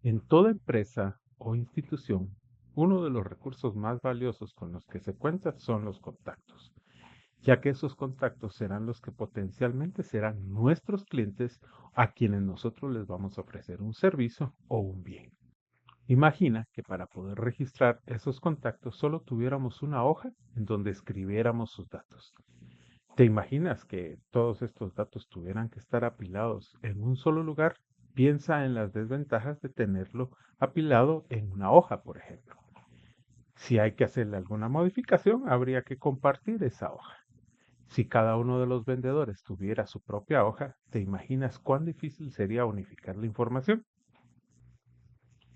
En toda empresa o institución, uno de los recursos más valiosos con los que se cuenta son los contactos, ya que esos contactos serán los que potencialmente serán nuestros clientes a quienes nosotros les vamos a ofrecer un servicio o un bien. Imagina que para poder registrar esos contactos solo tuviéramos una hoja en donde escribiéramos sus datos. ¿Te imaginas que todos estos datos tuvieran que estar apilados en un solo lugar? Piensa en las desventajas de tenerlo apilado en una hoja, por ejemplo. Si hay que hacerle alguna modificación, habría que compartir esa hoja. Si cada uno de los vendedores tuviera su propia hoja, ¿te imaginas cuán difícil sería unificar la información?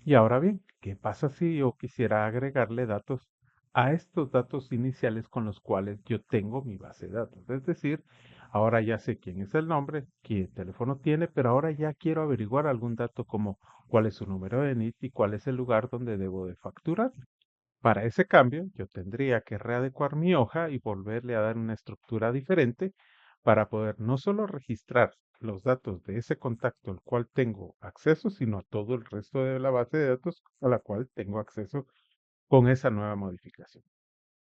Y ahora bien, ¿qué pasa si yo quisiera agregarle datos a estos datos iniciales con los cuales yo tengo mi base de datos? Es decir, ahora ya sé quién es el nombre, qué teléfono tiene, pero ahora ya quiero averiguar algún dato como cuál es su número de NIT y cuál es el lugar donde debo de facturar. Para ese cambio, yo tendría que readecuar mi hoja y volverle a dar una estructura diferente para poder no solo registrar los datos de ese contacto al cual tengo acceso, sino a todo el resto de la base de datos a la cual tengo acceso con esa nueva modificación.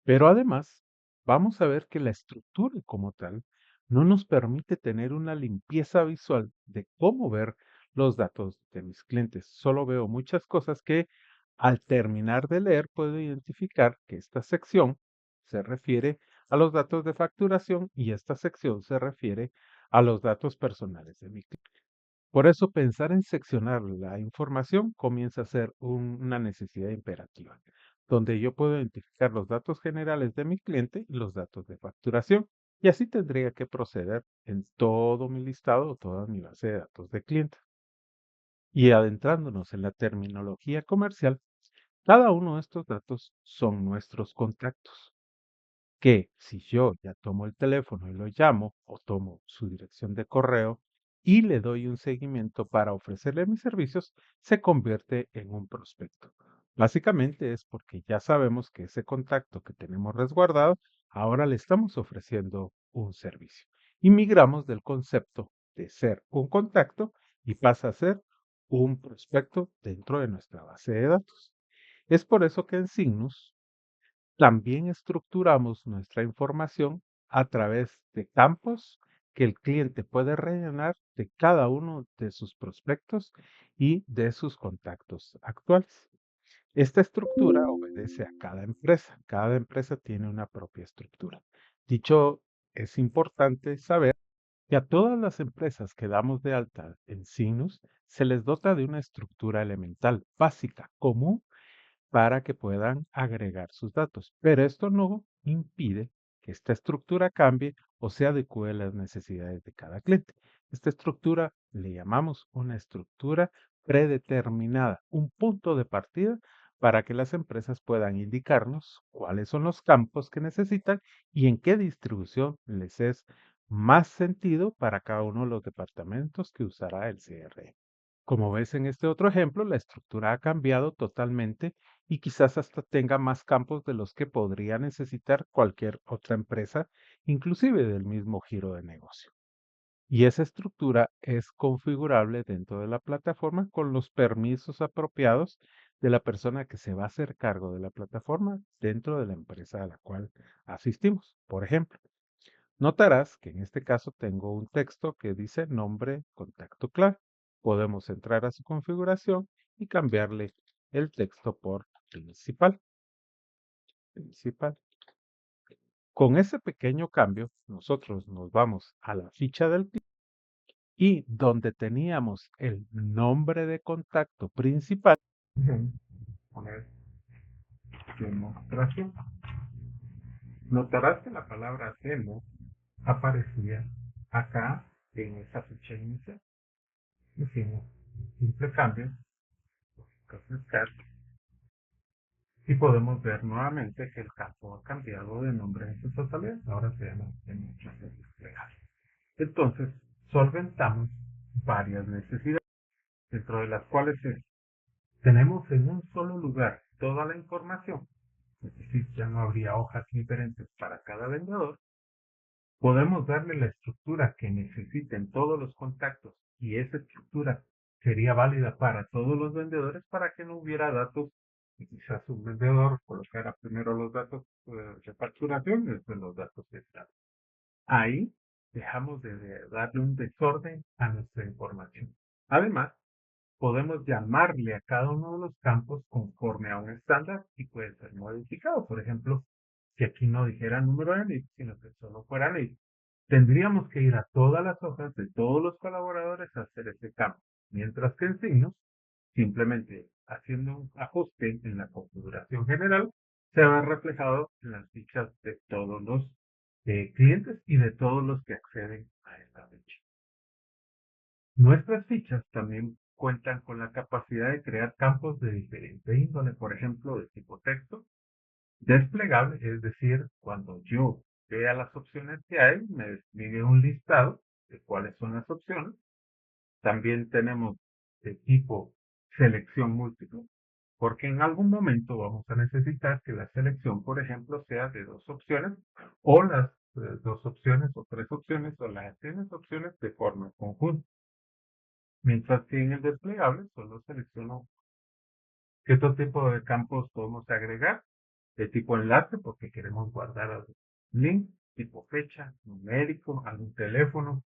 Pero además, vamos a ver que la estructura como tal no nos permite tener una limpieza visual de cómo ver los datos de mis clientes. Solo veo muchas cosas que al terminar de leer puedo identificar que esta sección se refiere a los datos de facturación y esta sección se refiere a los datos personales de mi cliente. Por eso pensar en seccionar la información comienza a ser una necesidad imperativa, donde yo puedo identificar los datos generales de mi cliente y los datos de facturación, y así tendría que proceder en todo mi listado o toda mi base de datos de clientes. Y adentrándonos en la terminología comercial, cada uno de estos datos son nuestros contactos que si yo ya tomo el teléfono y lo llamo o tomo su dirección de correo y le doy un seguimiento para ofrecerle mis servicios, se convierte en un prospecto. Básicamente es porque ya sabemos que ese contacto que tenemos resguardado, ahora le estamos ofreciendo un servicio. Y migramos del concepto de ser un contacto y pasa a ser un prospecto dentro de nuestra base de datos. Es por eso que en Signus también estructuramos nuestra información a través de campos que el cliente puede rellenar de cada uno de sus prospectos y de sus contactos actuales. Esta estructura obedece a cada empresa. Cada empresa tiene una propia estructura. Dicho, es importante saber que a todas las empresas que damos de alta en Sinus se les dota de una estructura elemental, básica, común para que puedan agregar sus datos. Pero esto no impide que esta estructura cambie o se adecue a las necesidades de cada cliente. Esta estructura le llamamos una estructura predeterminada, un punto de partida para que las empresas puedan indicarnos cuáles son los campos que necesitan y en qué distribución les es más sentido para cada uno de los departamentos que usará el CRM. Como ves en este otro ejemplo, la estructura ha cambiado totalmente y quizás hasta tenga más campos de los que podría necesitar cualquier otra empresa, inclusive del mismo giro de negocio. Y esa estructura es configurable dentro de la plataforma con los permisos apropiados de la persona que se va a hacer cargo de la plataforma dentro de la empresa a la cual asistimos. Por ejemplo, notarás que en este caso tengo un texto que dice nombre, contacto clave. Podemos entrar a su configuración y cambiarle el texto por principal. Principal. Con ese pequeño cambio, nosotros nos vamos a la ficha del cliente y donde teníamos el nombre de contacto principal, poner demostración. Notarás que la palabra demo aparecía acá en esa ficha inicial. Hicimos un simple cambio, refrescar, y podemos ver nuevamente que el campo ha cambiado de nombre en su totalidad. Ahora se llama demostración desplegable. Entonces, solventamos varias necesidades, dentro de las cuales tenemos en un solo lugar toda la información, es decir, ya no habría hojas diferentes para cada vendedor. Podemos darle la estructura que necesiten todos los contactos y esa estructura sería válida para todos los vendedores para que no hubiera datos y quizás un vendedor colocara primero los datos de facturación y después los datos de entrada. Ahí dejamos de darle un desorden a nuestra información. Además, podemos llamarle a cada uno de los campos conforme a un estándar y puede ser modificado. Por ejemplo, si aquí no dijera número de leads, sino que solo fuera leads, tendríamos que ir a todas las hojas de todos los colaboradores a hacer ese cambio. Mientras que en signos, simplemente haciendo un ajuste en la configuración general, se va reflejado en las fichas de todos los clientes y de todos los que acceden a esta ficha. Nuestras fichas también cuentan con la capacidad de crear campos de diferente índole, por ejemplo, de tipo texto, desplegable, es decir, cuando yo vea las opciones que hay, me despliegue un listado de cuáles son las opciones. También tenemos de tipo selección múltiple, porque en algún momento vamos a necesitar que la selección, por ejemplo, sea de dos opciones o las dos opciones o tres opciones o las tres opciones de forma conjunta. Mientras que en el desplegable solo selecciono qué otro tipo de campos podemos agregar, de tipo enlace, porque queremos guardar algún link, tipo fecha, numérico, algún teléfono,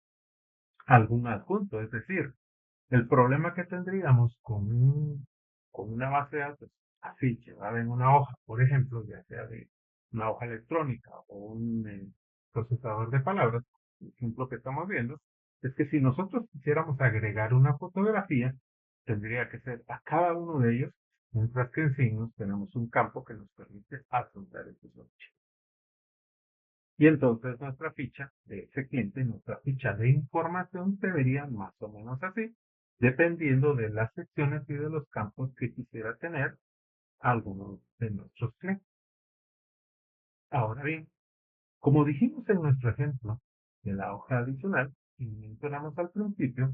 algún adjunto. Es decir, el problema que tendríamos con una base de datos así, llevada en una hoja, por ejemplo, ya sea de una hoja electrónica o un procesador de palabras, el ejemplo que estamos viendo, es que si nosotros quisiéramos agregar una fotografía, tendría que ser a cada uno de ellos, mientras que en signos tenemos un campo que nos permite adjuntar esos archivos. Y entonces nuestra ficha de ese cliente, nuestra ficha de información se vería más o menos así, dependiendo de las secciones y de los campos que quisiera tener algunos de nuestros clientes. Ahora bien, como dijimos en nuestro ejemplo de la hoja adicional y mencionamos al principio,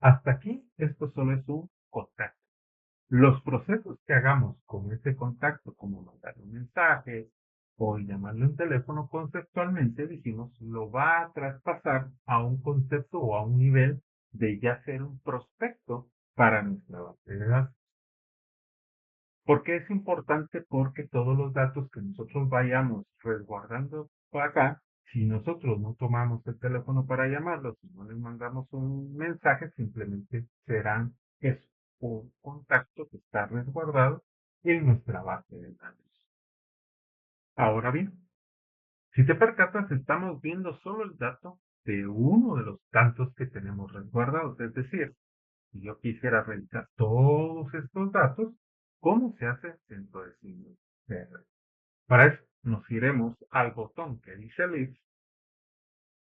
hasta aquí esto solo es un contacto. Los procesos que hagamos con ese contacto, como mandar un mensaje o llamarle un teléfono, conceptualmente dijimos, lo va a traspasar a un concepto o a un nivel de ya ser un prospecto para nuestra base de datos. ¿Por qué es importante? Porque todos los datos que nosotros vayamos resguardando por acá, si nosotros no tomamos el teléfono para llamarlos, si no les mandamos un mensaje, simplemente serán eso, un contacto que está resguardado en nuestra base de datos. Ahora bien, si te percatas, estamos viendo solo el dato de uno de los tantos que tenemos resguardados. Es decir, si yo quisiera revisar todos estos datos, ¿cómo se hace dentro de signos CR? Para eso nos iremos al botón que dice List,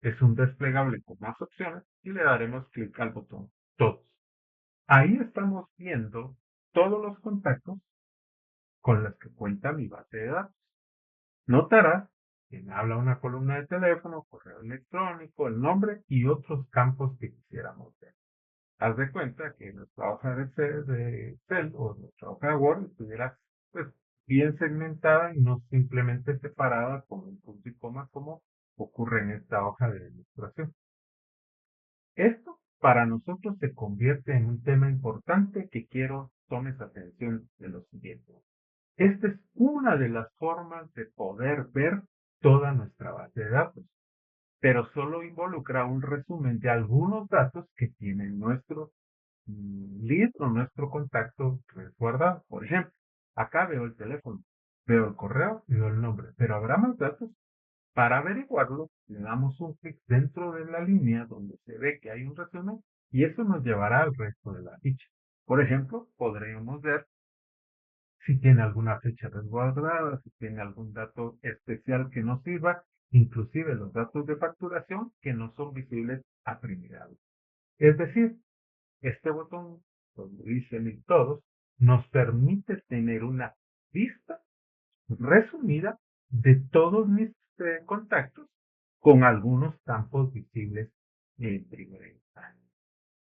es un desplegable con más opciones, y le daremos clic al botón Todos. Ahí estamos viendo todos los contactos con los que cuenta mi base de datos. Notarás que me habla una columna de teléfono, correo electrónico, el nombre y otros campos que quisiéramos ver. Haz de cuenta que nuestra hoja de Excel o nuestra hoja de Word estuviera pues, bien segmentada y no simplemente separada con un punto y coma como ocurre en esta hoja de ilustración. Esto para nosotros se convierte en un tema importante que quiero tomes atención de lo siguiente. Esta es una de las formas de poder ver toda nuestra base de datos, pero solo involucra un resumen de algunos datos que tiene nuestro lead o nuestro contacto resguardado. Por ejemplo, acá veo el teléfono, veo el correo y veo el nombre, pero habrá más datos. Para averiguarlo, le damos un clic dentro de la línea donde se ve que hay un resumen y eso nos llevará al resto de la ficha. Por ejemplo, podríamos ver si tiene alguna fecha resguardada, si tiene algún dato especial que nos sirva, inclusive los datos de facturación que no son visibles a primera vista. Es decir, este botón, donde dice Link Todos, nos permite tener una vista resumida de todos mis contactos con algunos campos visibles en primera instancia.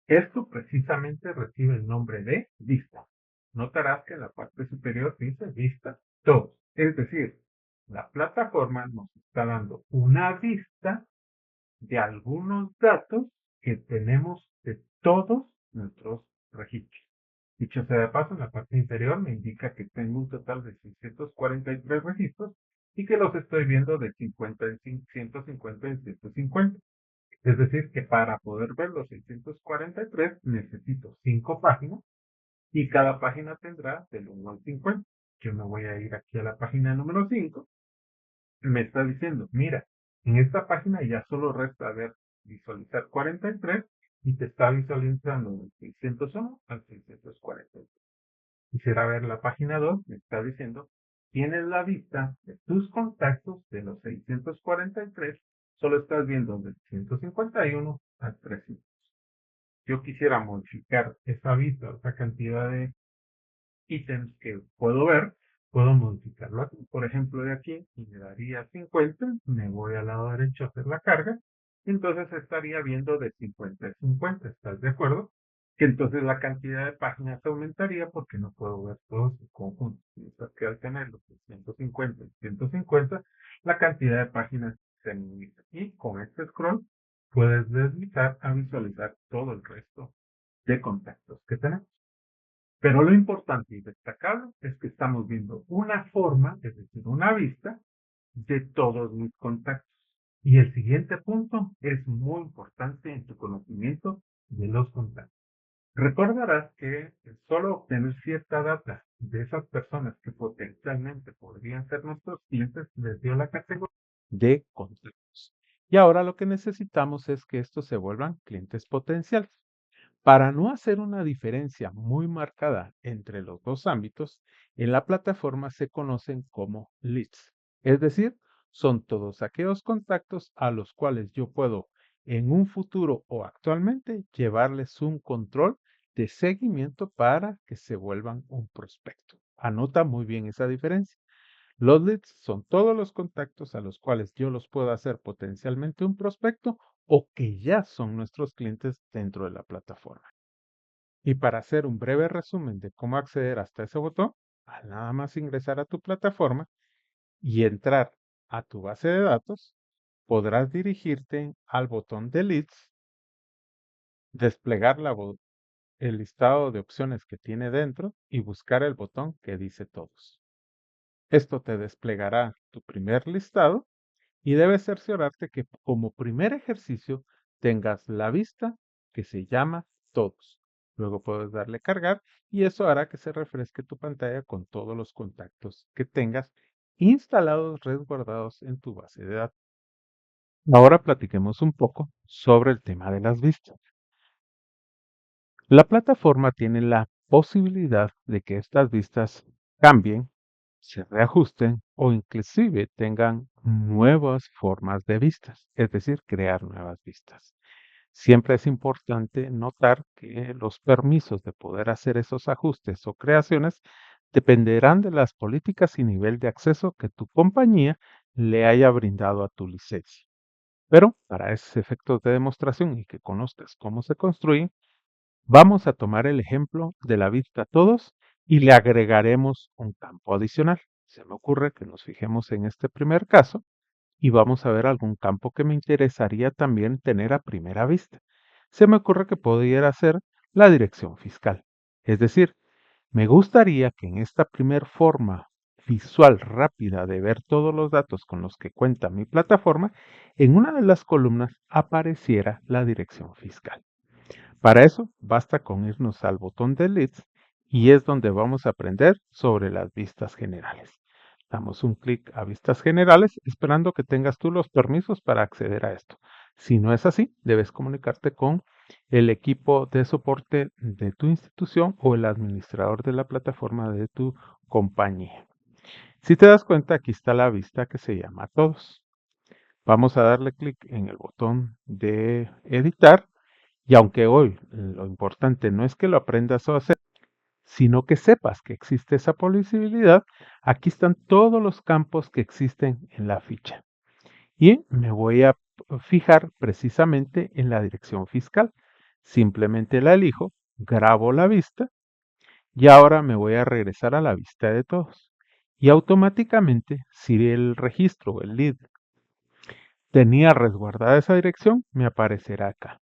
Esto precisamente recibe el nombre de vista. Notarás que en la parte superior dice vista todos. Es decir, la plataforma nos está dando una vista de algunos datos que tenemos de todos nuestros registros. Dicho sea de paso, en la parte inferior me indica que tengo un total de 643 registros y que los estoy viendo de 50 en 150 en 150. Es decir, que para poder ver los 643 necesito 5 páginas y cada página tendrá del 1 al 50. Yo me voy a ir aquí a la página número 5. Me está diciendo, mira, en esta página ya solo resta ver visualizar 43 y te está visualizando del 601 al 643. Quisiera ver la página 2, me está diciendo, tienes la vista de tus contactos de los 643, solo estás viendo del 151 al 300. Yo quisiera modificar esa vista, esa cantidad de ítems que puedo ver, puedo modificarlo aquí. Por ejemplo, de aquí, y me daría 50, me voy al lado derecho a hacer la carga, entonces estaría viendo de 50 a 50, ¿estás de acuerdo? Que entonces la cantidad de páginas aumentaría porque no puedo ver todos en conjunto. Mientras que al tener los 150 y 150, la cantidad de páginas se minimiza. Y con este scroll puedes deslizar a visualizar todo el resto de contactos que tenemos. Pero lo importante y destacable es que estamos viendo una forma, es decir, una vista de todos mis contactos. Y el siguiente punto es muy importante en tu conocimiento de los contactos. Recordarás que solo obtener cierta data de esas personas que potencialmente podrían ser nuestros clientes les dio la categoría de contactos. Y ahora lo que necesitamos es que estos se vuelvan clientes potenciales. Para no hacer una diferencia muy marcada entre los dos ámbitos, en la plataforma se conocen como leads, es decir, son todos aquellos contactos a los cuales yo puedo en un futuro o actualmente llevarles un control de seguimiento para que se vuelvan un prospecto. Anota muy bien esa diferencia. Los leads son todos los contactos a los cuales yo los puedo hacer potencialmente un prospecto o que ya son nuestros clientes dentro de la plataforma. Y para hacer un breve resumen de cómo acceder hasta ese botón, al nada más ingresar a tu plataforma y entrar a tu base de datos, podrás dirigirte al botón de leads, desplegar el listado de opciones que tiene dentro y buscar el botón que dice todos. Esto te desplegará tu primer listado y debes cerciorarte que como primer ejercicio tengas la vista que se llama todos. Luego puedes darle cargar y eso hará que se refresque tu pantalla con todos los contactos que tengas instalados, resguardados en tu base de datos. Ahora platiquemos un poco sobre el tema de las vistas. La plataforma tiene la posibilidad de que estas vistas cambien, se reajusten o inclusive tengan nuevas formas de vistas, es decir, crear nuevas vistas. Siempre es importante notar que los permisos de poder hacer esos ajustes o creaciones dependerán de las políticas y nivel de acceso que tu compañía le haya brindado a tu licencia. Pero para esos efectos de demostración y que conozcas cómo se construyen, vamos a tomar el ejemplo de la vista todos y le agregaremos un campo adicional. Se me ocurre que nos fijemos en este primer caso y vamos a ver algún campo que me interesaría también tener a primera vista. Se me ocurre que pudiera ser la dirección fiscal. Es decir, me gustaría que en esta primer forma visual rápida de ver todos los datos con los que cuenta mi plataforma, en una de las columnas apareciera la dirección fiscal. Para eso, basta con irnos al botón de Leads y es donde vamos a aprender sobre las vistas generales. Damos un clic a vistas generales esperando que tengas tú los permisos para acceder a esto. Si no es así, debes comunicarte con el equipo de soporte de tu institución o el administrador de la plataforma de tu compañía. Si te das cuenta, aquí está la vista que se llama Todos. Vamos a darle clic en el botón de editar y aunque hoy lo importante no es que lo aprendas a hacer, sino que sepas que existe esa posibilidad, aquí están todos los campos que existen en la ficha. Y me voy a fijar precisamente en la dirección fiscal. Simplemente la elijo, grabo la vista y ahora me voy a regresar a la vista de todos. Y automáticamente, si el registro, el lead, tenía resguardada esa dirección, me aparecerá acá.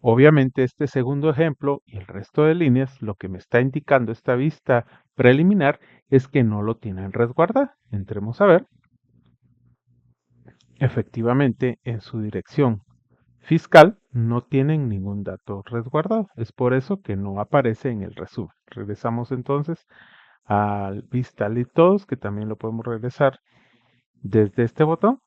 Obviamente este segundo ejemplo y el resto de líneas, lo que me está indicando esta vista preliminar es que no lo tienen resguardado. Entremos a ver. Efectivamente, en su dirección fiscal no tienen ningún dato resguardado. Es por eso que no aparece en el resumen. Regresamos entonces al vista list todos, que también lo podemos regresar desde este botón.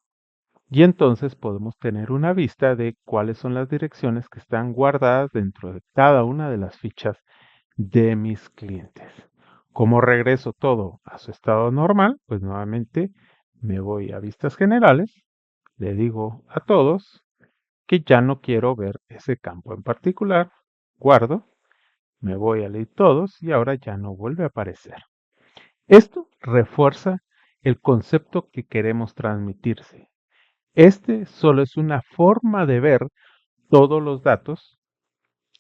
Y entonces podemos tener una vista de cuáles son las direcciones que están guardadas dentro de cada una de las fichas de mis clientes. Como regreso todo a su estado normal, pues nuevamente me voy a vistas generales, le digo a todos que ya no quiero ver ese campo en particular, guardo, me voy a leer todos y ahora ya no vuelve a aparecer. Esto refuerza el concepto que queremos transmitirse. Este solo es una forma de ver todos los datos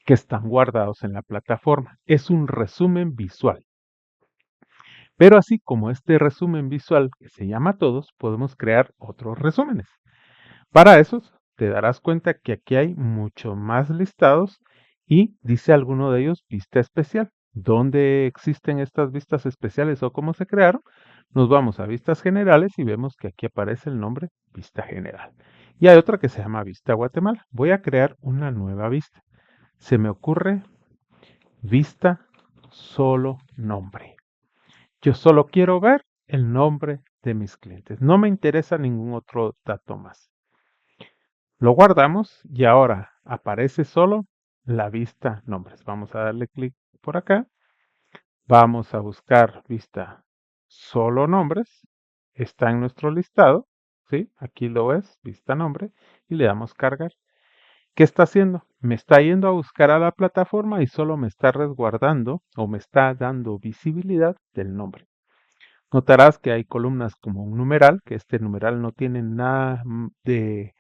que están guardados en la plataforma. Es un resumen visual. Pero así como este resumen visual que se llama todos, podemos crear otros resúmenes. Para eso te darás cuenta que aquí hay mucho más listados y dice alguno de ellos vista especial. ¿Dónde existen estas vistas especiales o cómo se crearon? Nos vamos a vistas generales y vemos que aquí aparece el nombre vista general. Y hay otra que se llama vista Guatemala. Voy a crear una nueva vista. Se me ocurre vista solo nombre. Yo solo quiero ver el nombre de mis clientes. No me interesa ningún otro dato más. Lo guardamos y ahora aparece solo la vista nombres. Vamos a darle clic por acá. Vamos a buscar vista solo nombres. Está en nuestro listado. ¿Sí? Aquí lo ves, vista nombre. Y le damos cargar. ¿Qué está haciendo? Me está yendo a buscar a la plataforma y solo me está resguardando o me está dando visibilidad del nombre. Notarás que hay columnas como un numeral, que este numeral no tiene nada de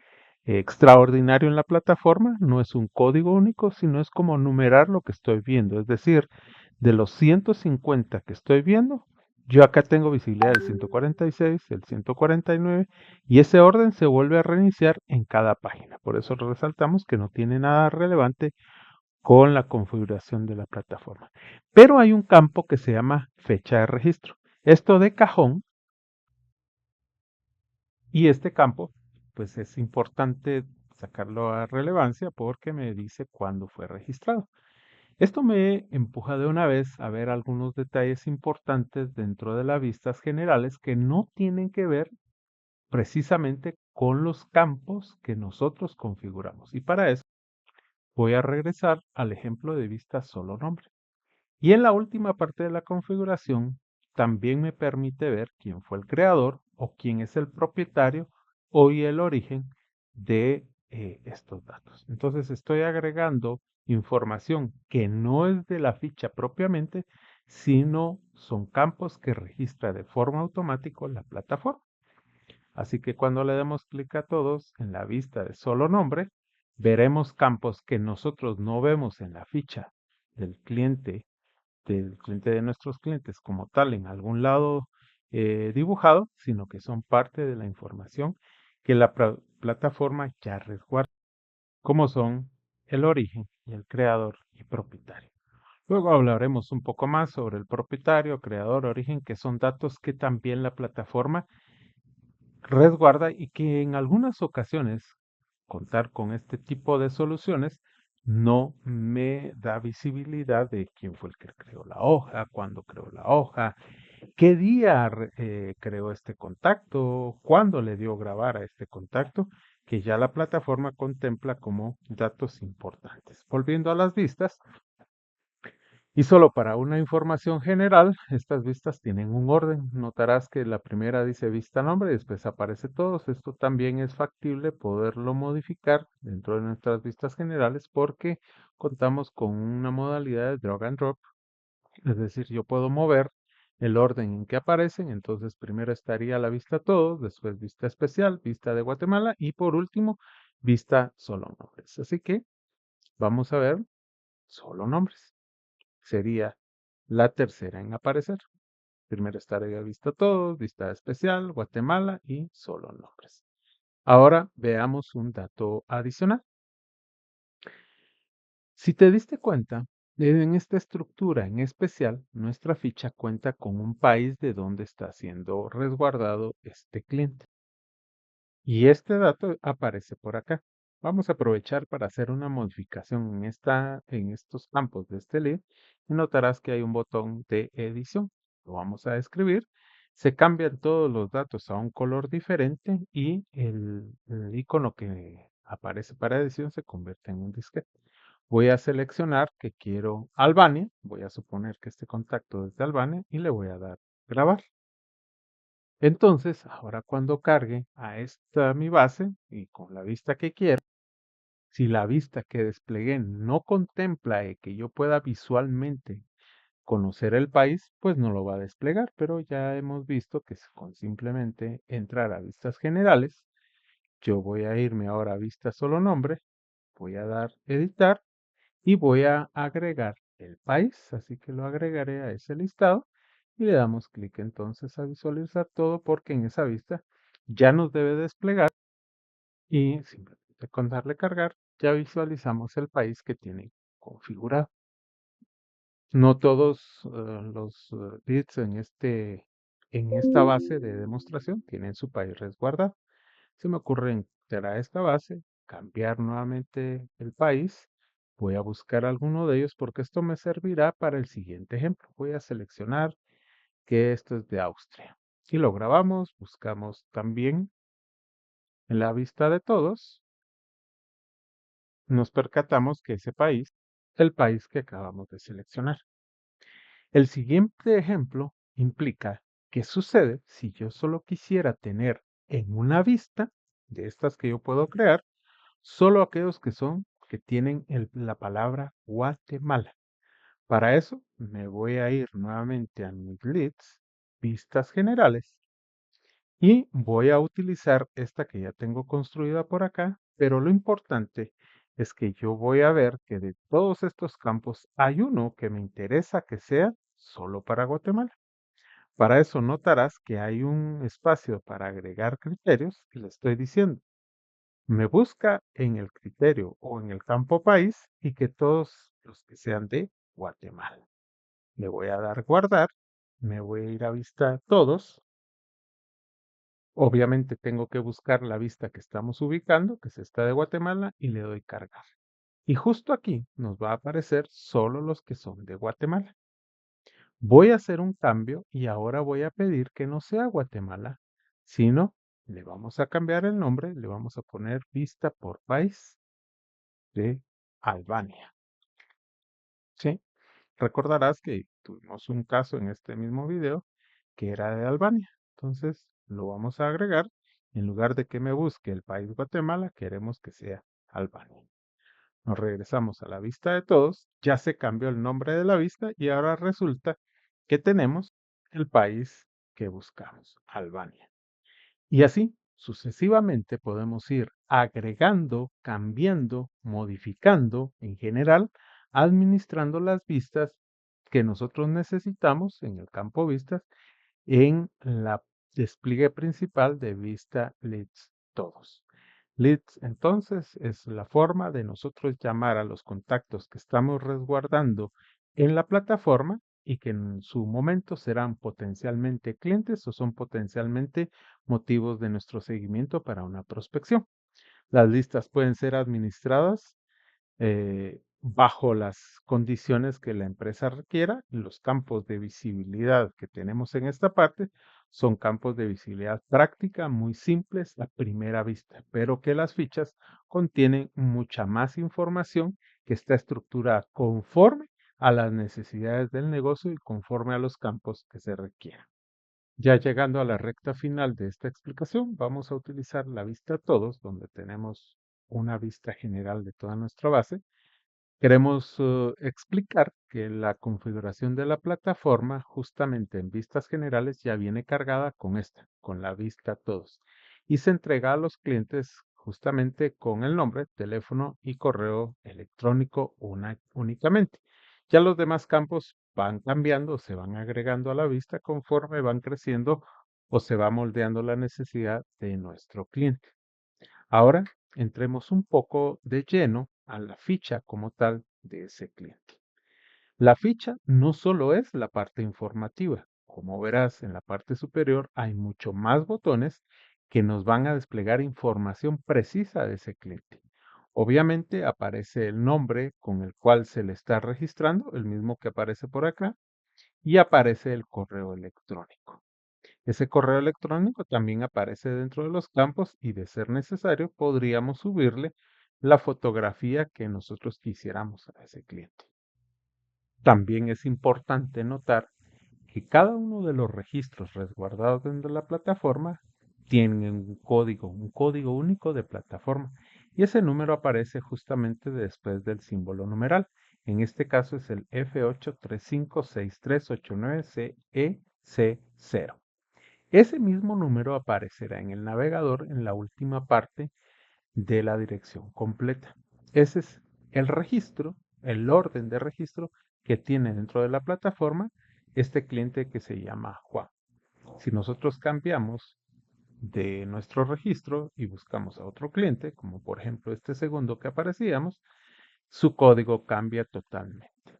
extraordinario en la plataforma, no es un código único, sino es como numerar lo que estoy viendo. Es decir, de los 150 que estoy viendo, yo acá tengo visibilidad del 146, el 149, y ese orden se vuelve a reiniciar en cada página. Por eso resaltamos que no tiene nada relevante con la configuración de la plataforma. Pero hay un campo que se llama fecha de registro. Esto de cajón y este campo, pues es importante sacarlo a relevancia porque me dice cuándo fue registrado. Esto me empuja de una vez a ver algunos detalles importantes dentro de las vistas generales que no tienen que ver precisamente con los campos que nosotros configuramos. Y para eso voy a regresar al ejemplo de vista solo nombre. Y en la última parte de la configuración también me permite ver quién fue el creador o quién es el propietario o y el origen de estos datos. Entonces estoy agregando información que no es de la ficha propiamente, sino son campos que registra de forma automática la plataforma. Así que cuando le demos clic a todos en la vista de solo nombre, veremos campos que nosotros no vemos en la ficha del cliente de nuestros clientes como tal en algún lado dibujado, sino que son parte de la información que la plataforma ya resguarda, como son el origen y el creador y propietario. Luego hablaremos un poco más sobre el propietario, creador, origen, que son datos que también la plataforma resguarda y que en algunas ocasiones contar con este tipo de soluciones no me da visibilidad de quién fue el que creó la hoja, cuándo creó la hoja, qué día creó este contacto, cuándo le dio grabar a este contacto, que ya la plataforma contempla como datos importantes. Volviendo a las vistas, y solo para una información general, estas vistas tienen un orden. Notarás que la primera dice vista nombre y después aparece todos. Esto también es factible poderlo modificar dentro de nuestras vistas generales porque contamos con una modalidad de drag and drop. Es decir, yo puedo mover el orden en que aparecen. Entonces primero estaría la vista todos, después vista especial, vista de Guatemala y por último vista solo nombres. Así que vamos a ver solo nombres. Sería la tercera en aparecer. Primero estaría vista todos, vista especial, Guatemala y solo nombres. Ahora veamos un dato adicional. Si te diste cuenta, en esta estructura en especial, nuestra ficha cuenta con un país de donde está siendo resguardado este cliente. Y este dato aparece por acá. Vamos a aprovechar para hacer una modificación en estos campos de este lead y notarás que hay un botón de edición. Lo vamos a escribir. Se cambian todos los datos a un color diferente y el icono que aparece para edición se convierte en un disquete. Voy a seleccionar que quiero Albania. Voy a suponer que este contacto es de Albania y le voy a dar grabar. Entonces, ahora cuando cargue a esta mi base y con la vista que quiero, si la vista que desplegué no contempla que yo pueda visualmente conocer el país, pues no lo va a desplegar, pero ya hemos visto que con simplemente entrar a vistas generales, yo voy a irme ahora a vista solo nombre, voy a dar editar y voy a agregar el país, así que lo agregaré a ese listado y le damos clic entonces a visualizar todo porque en esa vista ya nos debe desplegar y simplemente con darle cargar ya visualizamos el país que tiene configurado. No todos los leads en esta base de demostración tienen su país resguardado. Se me ocurre entrar a esta base, cambiar nuevamente el país. Voy a buscar alguno de ellos porque esto me servirá para el siguiente ejemplo. Voy a seleccionar que esto es de Austria. Y lo grabamos, buscamos también en la vista de todos, nos percatamos que ese país es el país que acabamos de seleccionar. El siguiente ejemplo implica qué sucede si yo solo quisiera tener en una vista de estas que yo puedo crear solo aquellos que tienen la palabra Guatemala. Para eso me voy a ir nuevamente a mis leads, vistas generales, y voy a utilizar esta que ya tengo construida por acá, pero lo importante es que yo voy a ver que de todos estos campos hay uno que me interesa que sea solo para Guatemala. Para eso notarás que hay un espacio para agregar criterios y le estoy diciendo me busca en el criterio o en el campo país y que todos los que sean de Guatemala. Le voy a dar guardar, me voy a ir a vista todos. Obviamente tengo que buscar la vista que estamos ubicando, que es esta de Guatemala, y le doy cargar. Y justo aquí nos va a aparecer solo los que son de Guatemala. Voy a hacer un cambio y ahora voy a pedir que no sea Guatemala, sino le vamos a cambiar el nombre, le vamos a poner vista por país de Albania. ¿Sí? Recordarás que tuvimos un caso en este mismo video que era de Albania. Entonces lo vamos a agregar. En lugar de que me busque el país Guatemala, queremos que sea Albania. Nos regresamos a la vista de todos. Ya se cambió el nombre de la vista y ahora resulta que tenemos el país que buscamos, Albania. Y así sucesivamente podemos ir agregando, cambiando, modificando, en general, administrando las vistas que nosotros necesitamos en el campo vistas en la despliegue principal de vista leads todos. Leads entonces es la forma de nosotros llamar a los contactos que estamos resguardando en la plataforma y que en su momento serán potencialmente clientes o son potencialmente motivos de nuestro seguimiento para una prospección. Las listas pueden ser administradas bajo las condiciones que la empresa requiera. Los campos de visibilidad que tenemos en esta parte son campos de visibilidad práctica muy simples a primera vista, pero que las fichas contienen mucha más información que está estructurada conforme a las necesidades del negocio y conforme a los campos que se requieran. Ya llegando a la recta final de esta explicación, vamos a utilizar la vista todos, donde tenemos una vista general de toda nuestra base. Queremos explicar que la configuración de la plataforma justamente en vistas generales ya viene cargada con esta, con la vista todos. Y se entrega a los clientes justamente con el nombre, teléfono y correo electrónico únicamente. Ya los demás campos van cambiando, se van agregando a la vista conforme van creciendo o se va moldeando la necesidad de nuestro cliente. Ahora entremos un poco de lleno a la ficha como tal de ese cliente. La ficha no solo es la parte informativa. Como verás, en la parte superior hay mucho más botones que nos van a desplegar información precisa de ese cliente. Obviamente aparece el nombre con el cual se le está registrando, el mismo que aparece por acá, y aparece el correo electrónico. Ese correo electrónico también aparece dentro de los campos y de ser necesario podríamos subirle la fotografía que nosotros quisiéramos a ese cliente. También es importante notar que cada uno de los registros resguardados dentro de la plataforma tiene un código único de plataforma, y ese número aparece justamente después del símbolo numeral. En este caso es el F8356389CEC0. Ese mismo número aparecerá en el navegador en la última parte de la dirección completa. Ese es el registro, el orden de registro que tiene dentro de la plataforma este cliente que se llama Juan. Si nosotros cambiamos de nuestro registro y buscamos a otro cliente, como por ejemplo este segundo que aparecíamos, su código cambia totalmente.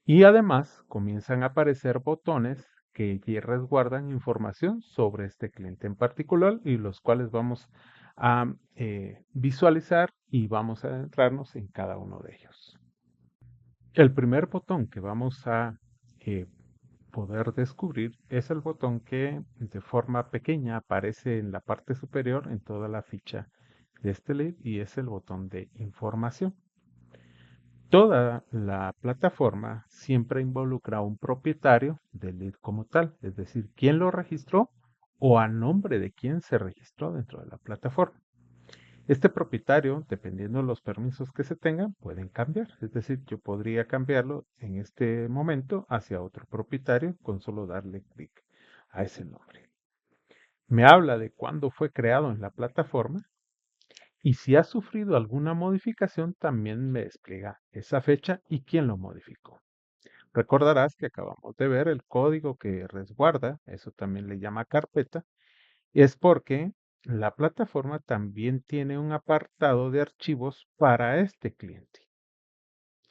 Y además comienzan a aparecer botones que ya resguardan información sobre este cliente en particular y los cuales vamos a visualizar y vamos a adentrarnos en cada uno de ellos. El primer botón que vamos a eh, poder descubrir es el botón que de forma pequeña aparece en la parte superior en toda la ficha de este lead, y es el botón de información. Toda la plataforma siempre involucra a un propietario del lead como tal, es decir, quién lo registró o a nombre de quién se registró dentro de la plataforma. Este propietario, dependiendo de los permisos que se tengan, pueden cambiar. Es decir, yo podría cambiarlo en este momento hacia otro propietario con solo darle clic a ese nombre. Me habla de cuándo fue creado en la plataforma, y si ha sufrido alguna modificación, también me despliega esa fecha y quién lo modificó. Recordarás que acabamos de ver el código que resguarda, eso también le llama carpeta, es porque la plataforma también tiene un apartado de archivos para este cliente.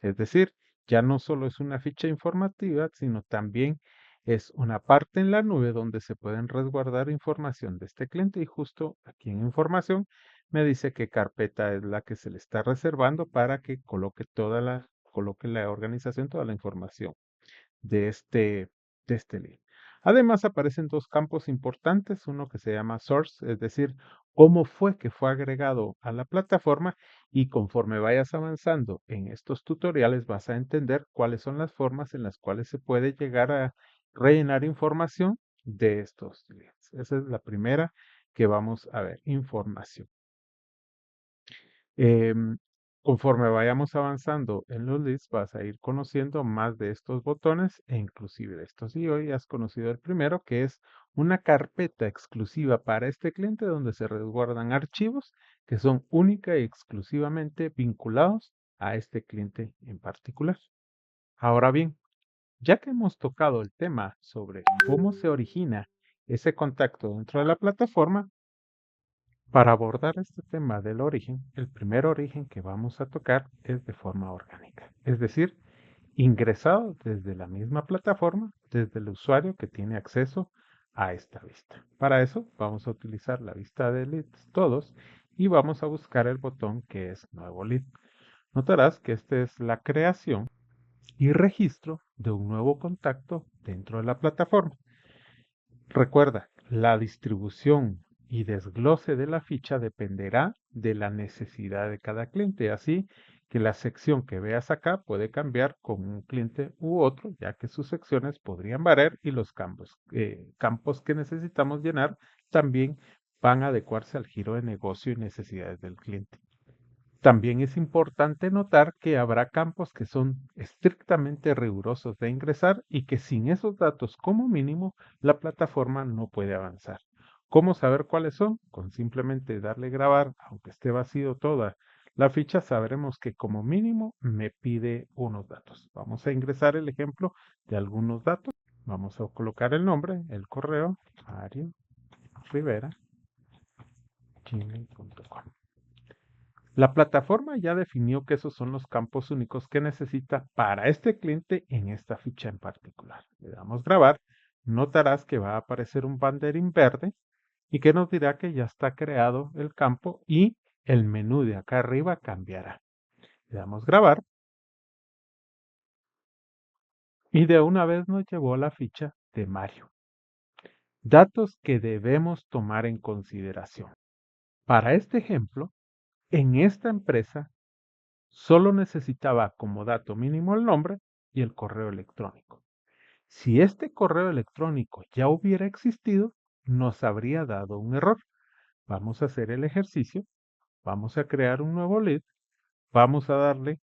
Es decir, ya no solo es una ficha informativa, sino también es una parte en la nube donde se pueden resguardar información de este cliente, y justo aquí en información me dice qué carpeta es la que se le está reservando para que coloque la organización toda la información de este link. Además, aparecen dos campos importantes, uno que se llama source, es decir, cómo fue que fue agregado a la plataforma, y conforme vayas avanzando en estos tutoriales vas a entender cuáles son las formas en las cuales se puede llegar a rellenar información de estos links. Esa es la primera que vamos a ver, información. Em, Conforme vayamos avanzando en los leads, vas a ir conociendo más de estos botones e inclusive de estos. Y hoy has conocido el primero, que es una carpeta exclusiva para este cliente donde se resguardan archivos que son única y exclusivamente vinculados a este cliente en particular. Ahora bien, ya que hemos tocado el tema sobre cómo se origina ese contacto dentro de la plataforma, para abordar este tema del origen, el primer origen que vamos a tocar es de forma orgánica, es decir, ingresado desde la misma plataforma, desde el usuario que tiene acceso a esta vista. Para eso vamos a utilizar la vista de leads todos y vamos a buscar el botón que es nuevo lead. Notarás que esta es la creación y registro de un nuevo contacto dentro de la plataforma. Recuerda, la distribución y desglose de la ficha dependerá de la necesidad de cada cliente, así que la sección que veas acá puede cambiar con un cliente u otro, ya que sus secciones podrían variar y los campos que necesitamos llenar también van a adecuarse al giro de negocio y necesidades del cliente. También es importante notar que habrá campos que son estrictamente rigurosos de ingresar y que sin esos datos como mínimo la plataforma no puede avanzar. ¿Cómo saber cuáles son? Con simplemente darle grabar, aunque esté vacío toda la ficha, sabremos que como mínimo me pide unos datos. Vamos a ingresar el ejemplo de algunos datos. Vamos a colocar el nombre, el correo, Mario Rivera, gmail.com. La plataforma ya definió que esos son los campos únicos que necesita para este cliente en esta ficha en particular. Le damos grabar, notarás que va a aparecer un banderín verde y que nos dirá que ya está creado el campo y el menú de acá arriba cambiará. Le damos grabar y de una vez nos llevó a la ficha de Mario. Datos que debemos tomar en consideración. Para este ejemplo, en esta empresa solo necesitaba como dato mínimo el nombre y el correo electrónico. Si este correo electrónico ya hubiera existido, nos habría dado un error. Vamos a hacer el ejercicio, vamos a crear un nuevo lead, vamos a darle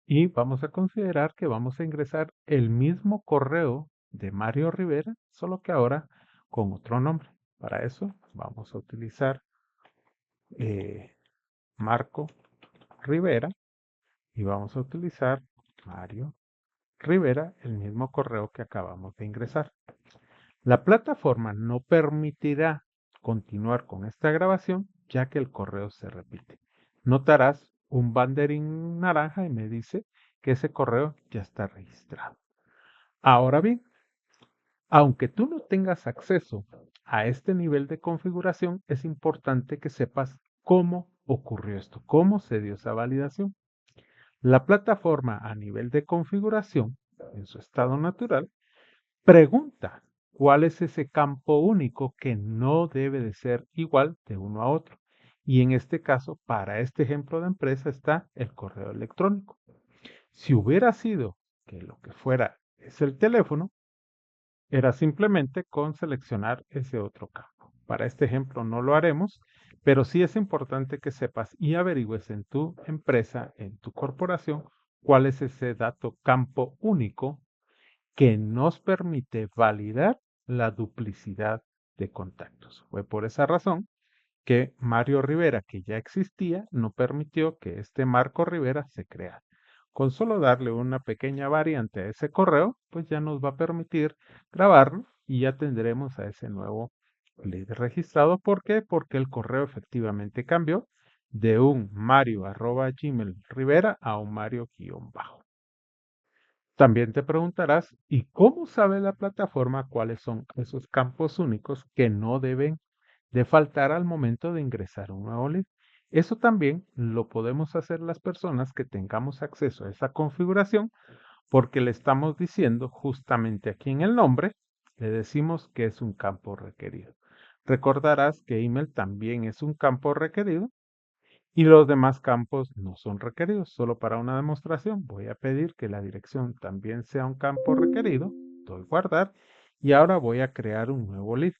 y vamos a considerar que vamos a ingresar el mismo correo de Mario Rivera, solo que ahora con otro nombre. Para eso vamos a utilizar Marco Rivera y vamos a utilizar Mario Rivera, el mismo correo que acabamos de ingresar. La plataforma no permitirá continuar con esta grabación ya que el correo se repite. Notarás un banderín naranja y me dice que ese correo ya está registrado. Ahora bien, aunque tú no tengas acceso a este nivel de configuración, es importante que sepas cómo ocurrió esto, cómo se dio esa validación. La plataforma a nivel de configuración, en su estado natural, pregunta cuál es ese campo único que no debe de ser igual de uno a otro. Y en este caso, para este ejemplo de empresa está el correo electrónico. Si hubiera sido que lo que fuera es el teléfono, era simplemente con seleccionar ese otro campo. Para este ejemplo no lo haremos, pero sí es importante que sepas y averigües en tu empresa, en tu corporación, cuál es ese dato campo único que nos permite validar la duplicidad de contactos. Fue por esa razón que Mario Rivera, que ya existía, no permitió que este Marco Rivera se creara. Con solo darle una pequeña variante a ese correo, pues ya nos va a permitir grabarlo y ya tendremos a ese nuevo lead registrado. ¿Por qué? Porque el correo efectivamente cambió de un Mario@Gmail Rivera a un Mario-bajo. También te preguntarás, ¿y cómo sabe la plataforma cuáles son esos campos únicos que no deben de faltar al momento de ingresar un nuevo lead? Eso también lo podemos hacer las personas que tengamos acceso a esa configuración porque le estamos diciendo justamente aquí en el nombre, le decimos que es un campo requerido. Recordarás que email también es un campo requerido y los demás campos no son requeridos. Solo para una demostración voy a pedir que la dirección también sea un campo requerido. Doy guardar y ahora voy a crear un nuevo lead.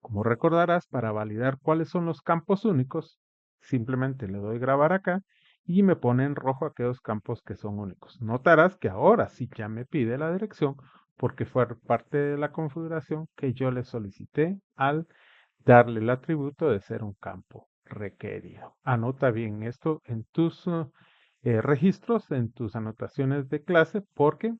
Como recordarás, para validar cuáles son los campos únicos, simplemente le doy grabar acá y me pone en rojo aquellos campos que son únicos. Notarás que ahora sí ya me pide la dirección porque fue parte de la configuración que yo le solicité al darle el atributo de ser un campo requerido. Anota bien esto en tus registros, en tus anotaciones de clase, porque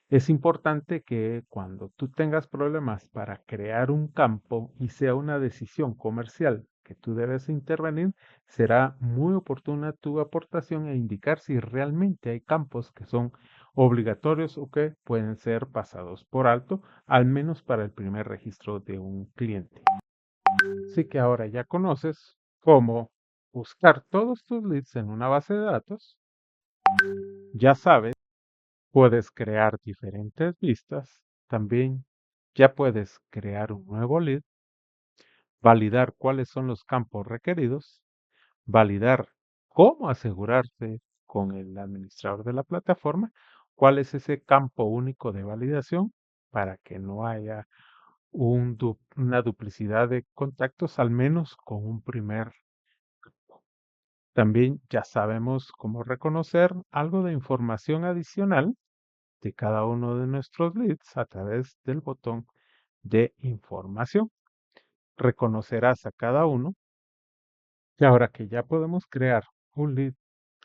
es importante que cuando tú tengas problemas para crear un campo y sea una decisión comercial que tú debes intervenir, será muy oportuna tu aportación e indicar si realmente hay campos que son obligatorios o que pueden ser pasados por alto, al menos para el primer registro de un cliente. Así que ahora ya conoces cómo buscar todos tus leads en una base de datos. Ya sabes, puedes crear diferentes vistas. También ya puedes crear un nuevo lead, validar cuáles son los campos requeridos, validar cómo asegurarse con el administrador de la plataforma cuál es ese campo único de validación para que no haya una duplicidad de contactos, al menos con un primer. También ya sabemos cómo reconocer algo de información adicional de cada uno de nuestros leads a través del botón de información. Reconocerás a cada uno y ahora que ya podemos crear un lead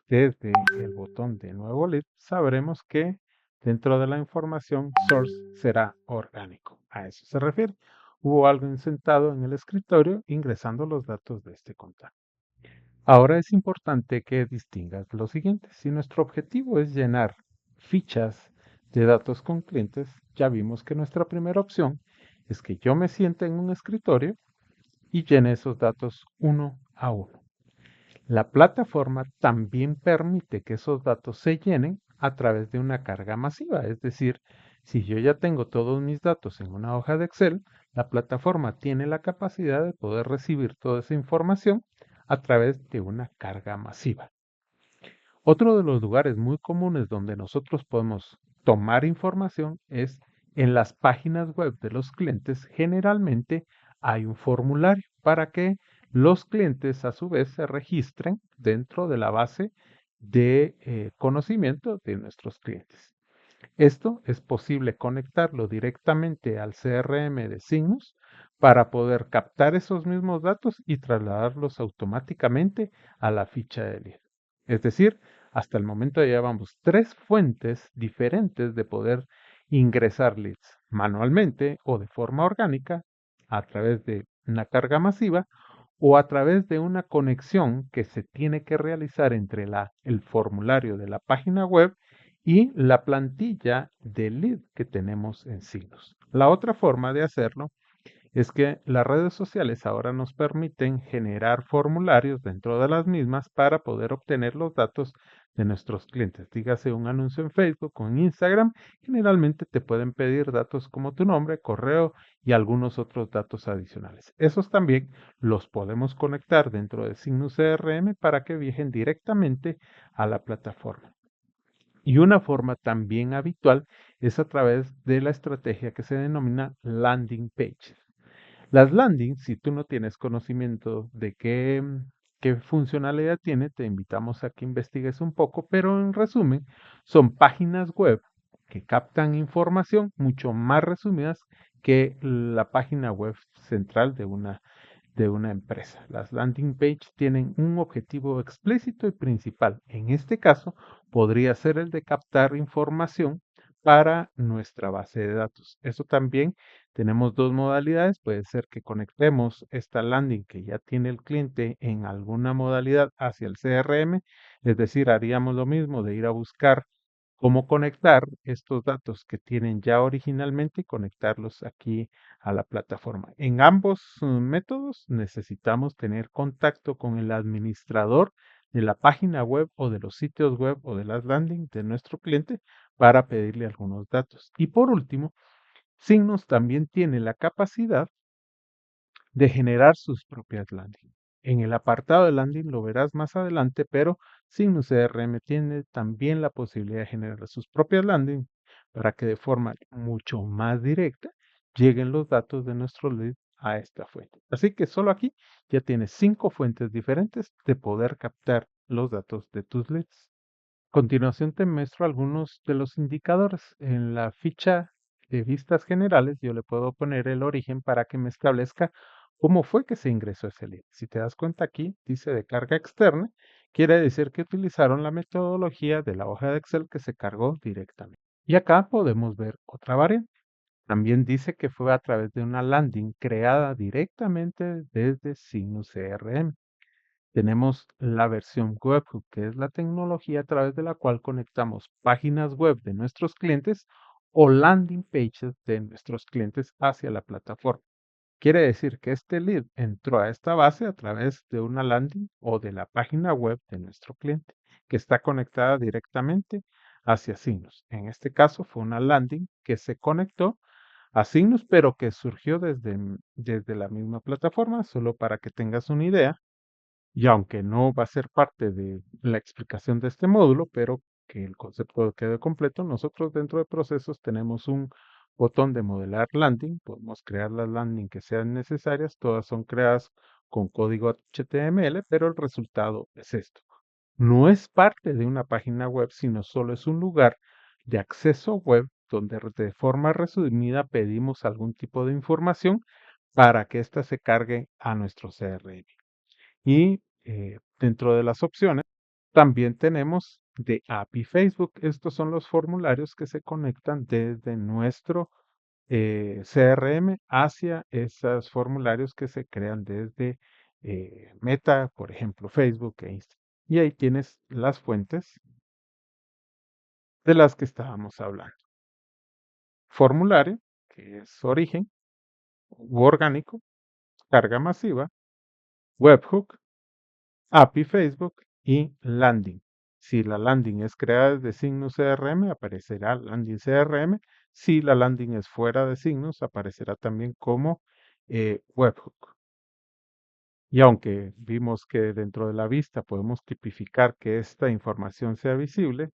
desde el botón de nuevo lead, sabremos que dentro de la información source será orgánico. A eso se refiere. Hubo alguien sentado en el escritorio ingresando los datos de este contacto. Ahora es importante que distingas lo siguiente. Si nuestro objetivo es llenar fichas de datos con clientes, ya vimos que nuestra primera opción es que yo me siente en un escritorio y llene esos datos uno a uno. La plataforma también permite que esos datos se llenen a través de una carga masiva, es decir, si yo ya tengo todos mis datos en una hoja de Excel, la plataforma tiene la capacidad de poder recibir toda esa información a través de una carga masiva. Otro de los lugares muy comunes donde nosotros podemos tomar información es en las páginas web de los clientes. Generalmente hay un formulario para que los clientes a su vez se registren dentro de la base de conocimiento de nuestros clientes. Esto es posible conectarlo directamente al CRM de Signus para poder captar esos mismos datos y trasladarlos automáticamente a la ficha de lead. Es decir, hasta el momento ya llevamos tres fuentes diferentes de poder ingresar leads manualmente o de forma orgánica a través de una carga masiva o a través de una conexión que se tiene que realizar entre el formulario de la página web y la plantilla de lead que tenemos en Signus. La otra forma de hacerlo es que las redes sociales ahora nos permiten generar formularios dentro de las mismas para poder obtener los datos de nuestros clientes. Dígase un anuncio en Facebook o en Instagram, generalmente te pueden pedir datos como tu nombre, correo y algunos otros datos adicionales. Esos también los podemos conectar dentro de Signus CRM para que viajen directamente a la plataforma. Y una forma también habitual es a través de la estrategia que se denomina landing pages. Las landings, si tú no tienes conocimiento de qué funcionalidad tiene, te invitamos a que investigues un poco, pero en resumen, son páginas web que captan información mucho más resumidas que la página web central de una empresa. Las landing page tienen un objetivo explícito y principal. En este caso, podría ser el de captar información para nuestra base de datos. Eso también tenemos dos modalidades. Puede ser que conectemos esta landing que ya tiene el cliente en alguna modalidad hacia el CRM, es decir, haríamos lo mismo de ir a buscar cómo conectar estos datos que tienen ya originalmente y conectarlos aquí a la plataforma. En ambos métodos necesitamos tener contacto con el administrador de la página web o de los sitios web o de las landing de nuestro cliente para pedirle algunos datos. Y por último, Signos también tiene la capacidad de generar sus propias landing. En el apartado de landing lo verás más adelante, pero Signus CRM tiene también la posibilidad de generar sus propias landing para que de forma mucho más directa lleguen los datos de nuestro lead a esta fuente. Así que solo aquí ya tienes 5 fuentes diferentes de poder captar los datos de tus leads. A continuación te muestro algunos de los indicadores. En la ficha de vistas generales yo le puedo poner el origen para que me establezca cómo fue que se ingresó ese lead. Si te das cuenta aquí, dice de carga externa, quiere decir que utilizaron la metodología de la hoja de Excel que se cargó directamente. Y acá podemos ver otra variante. También dice que fue a través de una landing creada directamente desde Sinus CRM. Tenemos la versión webhook, que es la tecnología a través de la cual conectamos páginas web de nuestros clientes o landing pages de nuestros clientes hacia la plataforma. Quiere decir que este lead entró a esta base a través de una landing o de la página web de nuestro cliente, que está conectada directamente hacia Signus. En este caso fue una landing que se conectó a Signus, pero que surgió desde la misma plataforma, solo para que tengas una idea. Y aunque no va a ser parte de la explicación de este módulo, pero que el concepto quede completo, nosotros dentro de procesos tenemos un botón de modelar landing. Podemos crear las landing que sean necesarias. Todas son creadas con código HTML, pero el resultado es esto. No es parte de una página web, sino solo es un lugar de acceso web donde de forma resumida pedimos algún tipo de información para que ésta se cargue a nuestro CRM. Y dentro de las opciones también tenemos de API Facebook. Estos son los formularios que se conectan desde nuestro CRM hacia esos formularios que se crean desde Meta, por ejemplo, Facebook e Instagram. Y ahí tienes las fuentes de las que estábamos hablando. Formulario, que es origen, u orgánico, carga masiva, webhook, API Facebook y landing. Si la landing es creada desde Signus CRM, aparecerá landing CRM. Si la landing es fuera de Signus, aparecerá también como webhook. Y aunque vimos que dentro de la vista podemos tipificar que esta información sea visible,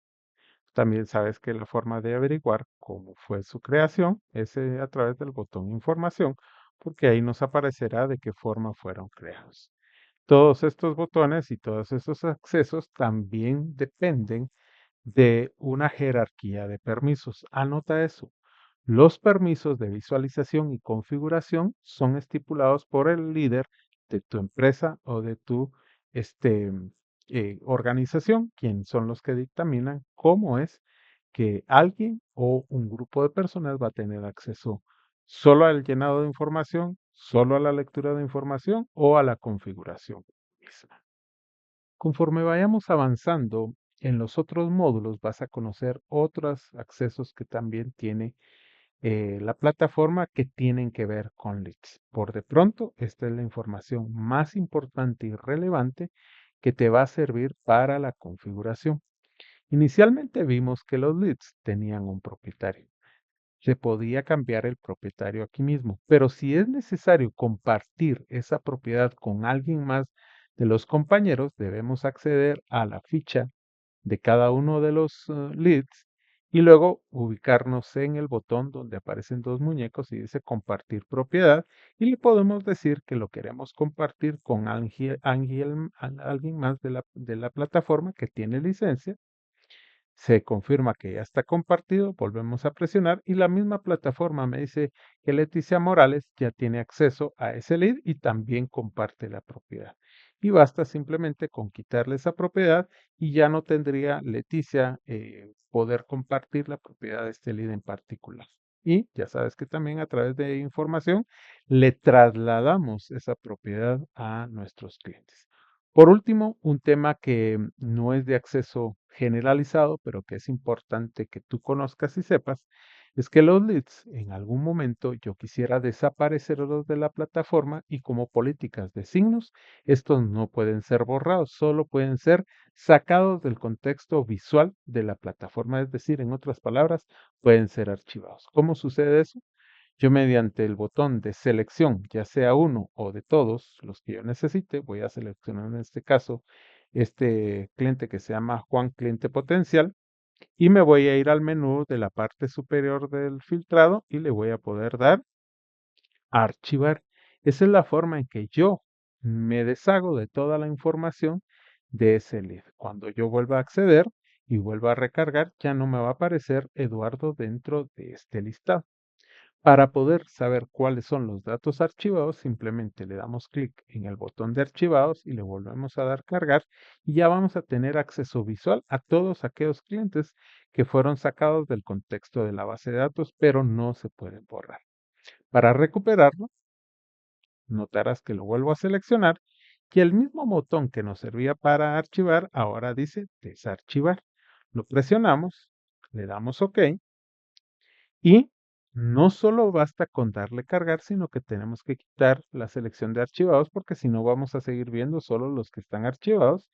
también sabes que la forma de averiguar cómo fue su creación es a través del botón información, porque ahí nos aparecerá de qué forma fueron creados. Todos estos botones y todos esos accesos también dependen de una jerarquía de permisos. Anota eso. Los permisos de visualización y configuración son estipulados por el líder de tu empresa o de tu este, organización, quienes son los que dictaminan cómo es que alguien o un grupo de personas va a tener acceso solo al llenado de información, solo a la lectura de información o a la configuración misma. Conforme vayamos avanzando en los otros módulos, vas a conocer otros accesos que también tiene la plataforma que tienen que ver con leads. Por de pronto, esta es la información más importante y relevante que te va a servir para la configuración. Inicialmente vimos que los leads tenían un propietario. Se podía cambiar el propietario aquí mismo, pero si es necesario compartir esa propiedad con alguien más de los compañeros, debemos acceder a la ficha de cada uno de los leads y luego ubicarnos en el botón donde aparecen dos muñecos y dice compartir propiedad y le podemos decir que lo queremos compartir con alguien más de la plataforma que tiene licencia. Se confirma que ya está compartido, volvemos a presionar y la misma plataforma me dice que Leticia Morales ya tiene acceso a ese lead y también comparte la propiedad. Y basta simplemente con quitarle esa propiedad y ya no tendría Leticia poder compartir la propiedad de este lead en particular. Y ya sabes que también a través de información le trasladamos esa propiedad a nuestros clientes. Por último, un tema que no es de acceso generalizado, pero que es importante que tú conozcas y sepas, es que los leads en algún momento yo quisiera desaparecerlos de la plataforma y como políticas de signos, estos no pueden ser borrados, solo pueden ser sacados del contexto visual de la plataforma, es decir, en otras palabras, pueden ser archivados. ¿Cómo sucede eso? Yo mediante el botón de selección, ya sea uno o de todos los que yo necesite, voy a seleccionar en este caso este cliente que se llama Juan Cliente Potencial y me voy a ir al menú de la parte superior del filtrado y le voy a poder dar a archivar. Esa es la forma en que yo me deshago de toda la información de ese lead. Cuando yo vuelva a acceder y vuelva a recargar, ya no me va a aparecer Eduardo dentro de este listado. Para poder saber cuáles son los datos archivados, simplemente le damos clic en el botón de archivados y le volvemos a dar cargar y ya vamos a tener acceso visual a todos aquellos clientes que fueron sacados del contexto de la base de datos, pero no se pueden borrar. Para recuperarlo, notarás que lo vuelvo a seleccionar y el mismo botón que nos servía para archivar ahora dice desarchivar. Lo presionamos, le damos OK y no solo basta con darle cargar, sino que tenemos que quitar la selección de archivados porque si no vamos a seguir viendo solo los que están archivados.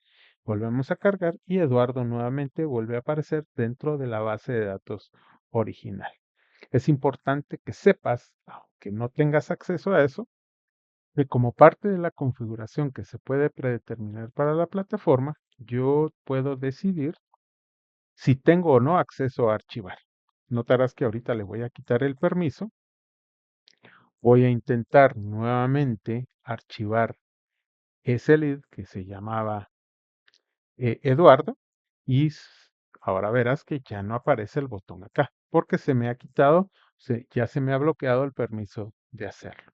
Volvemos a cargar y Eduardo nuevamente vuelve a aparecer dentro de la base de datos original. Es importante que sepas, aunque no tengas acceso a eso, que como parte de la configuración que se puede predeterminar para la plataforma, yo puedo decidir si tengo o no acceso a archivar. Notarás que ahorita le voy a quitar el permiso. Voy a intentar nuevamente archivar ese lead que se llamaba Eduardo y ahora verás que ya no aparece el botón acá porque se me ha quitado, ya se me ha bloqueado el permiso de hacerlo.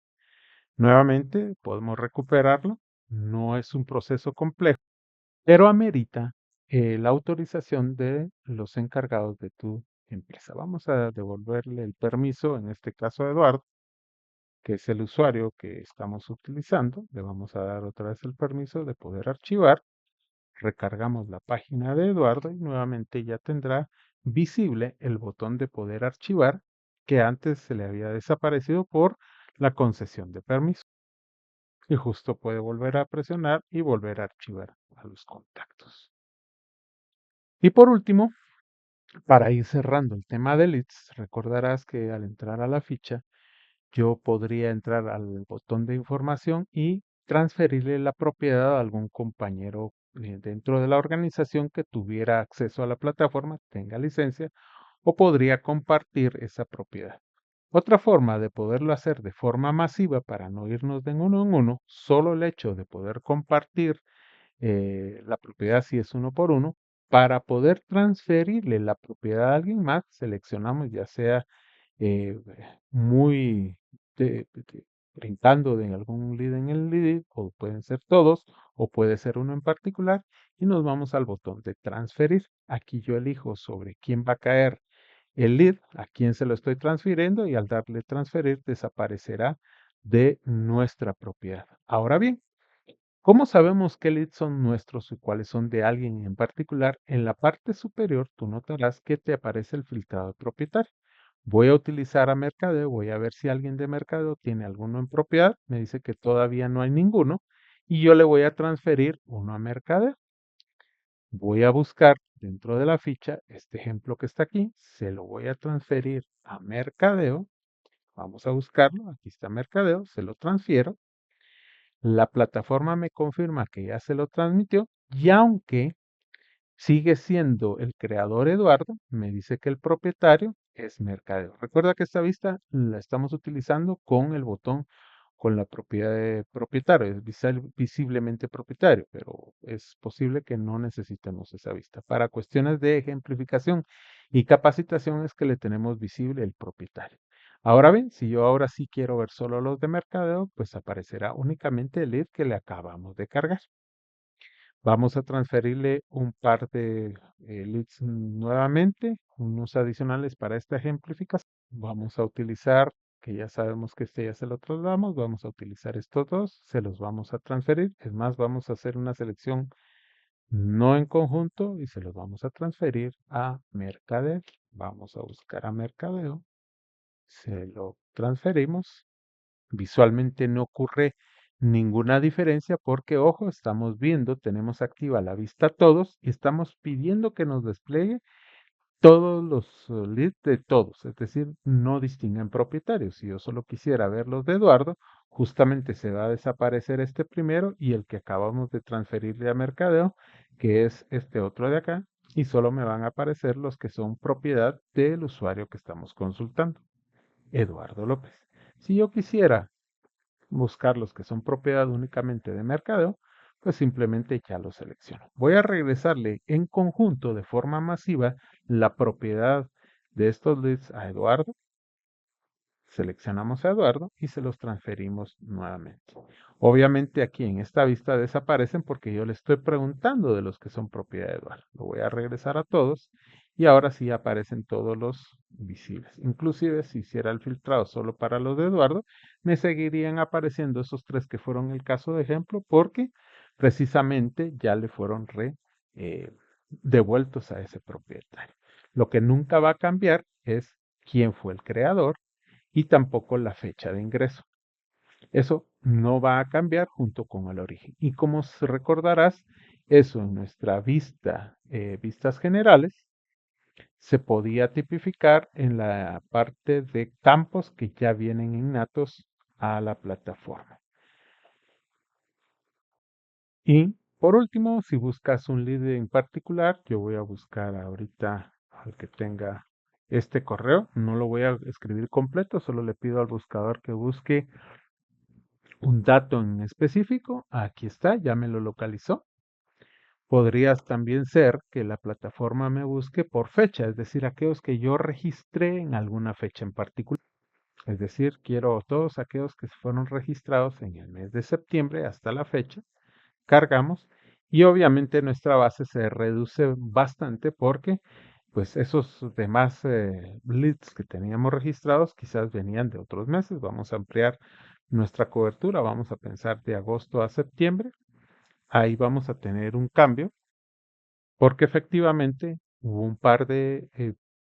Nuevamente podemos recuperarlo. No es un proceso complejo, pero amerita la autorización de los encargados de tu empresa. Vamos a devolverle el permiso, en este caso a Eduardo, que es el usuario que estamos utilizando. Le vamos a dar otra vez el permiso de poder archivar. Recargamos la página de Eduardo y nuevamente ya tendrá visible el botón de poder archivar que antes se le había desaparecido por la concesión de permiso. Y justo puede volver a presionar y volver a archivar a los contactos. Y por último, para ir cerrando el tema de leads, recordarás que al entrar a la ficha, yo podría entrar al botón de información y transferirle la propiedad a algún compañero dentro de la organización que tuviera acceso a la plataforma, tenga licencia, o podría compartir esa propiedad. Otra forma de poderlo hacer de forma masiva para no irnos de uno en uno, solo el hecho de poder compartir la propiedad si es uno por uno, para poder transferirle la propiedad a alguien más, seleccionamos ya sea eh, muy brincando de algún lead en el lead, o pueden ser todos, o puede ser uno en particular, y nos vamos al botón de transferir. Aquí yo elijo sobre quién va a caer el lead, a quién se lo estoy transfiriendo, y al darle transferir desaparecerá de nuestra propiedad. Ahora bien, ¿cómo sabemos qué leads son nuestros y cuáles son de alguien en particular? En la parte superior tú notarás que te aparece el filtrado de propietario. Voy a utilizar a mercadeo, voy a ver si alguien de mercadeo tiene alguno en propiedad. Me dice que todavía no hay ninguno y yo le voy a transferir uno a mercadeo. Voy a buscar dentro de la ficha este ejemplo que está aquí, se lo voy a transferir a mercadeo. Vamos a buscarlo, aquí está mercadeo, se lo transfiero. La plataforma me confirma que ya se lo transmitió y aunque sigue siendo el creador Eduardo, me dice que el propietario es Mercadeo. Recuerda que esta vista la estamos utilizando con el botón con la propiedad de propietario, es visiblemente propietario, pero es posible que no necesitemos esa vista. Para cuestiones de ejemplificación y capacitación es que le tenemos visible el propietario. Ahora bien, si yo ahora sí quiero ver solo los de mercadeo, pues aparecerá únicamente el lead que le acabamos de cargar. Vamos a transferirle un par de leads nuevamente, unos adicionales para esta ejemplificación. Vamos a utilizar, que ya sabemos que este ya se lo trasladamos, vamos a utilizar estos dos, se los vamos a transferir. Es más, vamos a hacer una selección no en conjunto y se los vamos a transferir a mercadeo. Vamos a buscar a mercadeo, se lo transferimos. Visualmente no ocurre ninguna diferencia porque, ojo, estamos viendo, tenemos activa la vista todos y estamos pidiendo que nos despliegue todos los leads de todos, es decir, no distinguen propietarios. Si yo solo quisiera ver los de Eduardo, justamente se va a desaparecer este primero y el que acabamos de transferirle a mercadeo, que es este otro de acá, y solo me van a aparecer los que son propiedad del usuario que estamos consultando, Eduardo López. Si yo quisiera buscar los que son propiedad únicamente de mercadeo, pues simplemente ya los selecciono. Voy a regresarle en conjunto de forma masiva la propiedad de estos leads a Eduardo. Seleccionamos a Eduardo y se los transferimos nuevamente. Obviamente aquí en esta vista desaparecen porque yo le estoy preguntando de los que son propiedad de Eduardo. Lo voy a regresar a todos y ahora sí aparecen todos los visibles. Inclusive si hiciera el filtrado solo para los de Eduardo, me seguirían apareciendo esos tres que fueron el caso de ejemplo porque precisamente ya le fueron devueltos a ese propietario. Lo que nunca va a cambiar es quién fue el creador y tampoco la fecha de ingreso. Eso no va a cambiar junto con el origen. Y como recordarás, eso en nuestra vista, vistas generales, se podía tipificar en la parte de campos que ya vienen innatos a la plataforma. Y por último, si buscas un lead en particular, yo voy a buscar ahorita al que tenga este correo. No lo voy a escribir completo, solo le pido al buscador que busque un dato en específico. Aquí está, ya me lo localizó. Podrías también ser que la plataforma me busque por fecha, es decir, aquellos que yo registré en alguna fecha en particular. Es decir, quiero todos aquellos que fueron registrados en el mes de septiembre hasta la fecha. Cargamos y obviamente nuestra base se reduce bastante porque pues esos demás leads que teníamos registrados quizás venían de otros meses. Vamos a ampliar nuestra cobertura, vamos a pensar de agosto a septiembre. Ahí vamos a tener un cambio porque efectivamente hubo un par de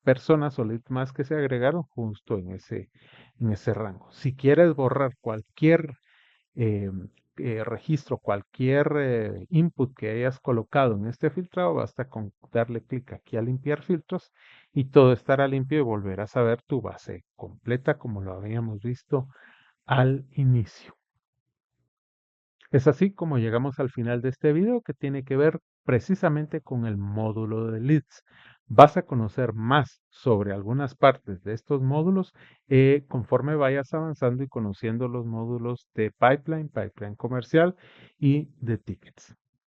personas o leads más que se agregaron justo en ese rango. Si quieres borrar cualquier eh, registro, cualquier input que hayas colocado en este filtrado, basta con darle clic aquí a limpiar filtros y todo estará limpio y volverás a ver tu base completa como lo habíamos visto al inicio. Es así como llegamos al final de este video que tiene que ver precisamente con el módulo de leads. Vas a conocer más sobre algunas partes de estos módulos conforme vayas avanzando y conociendo los módulos de pipeline, pipeline comercial y de tickets.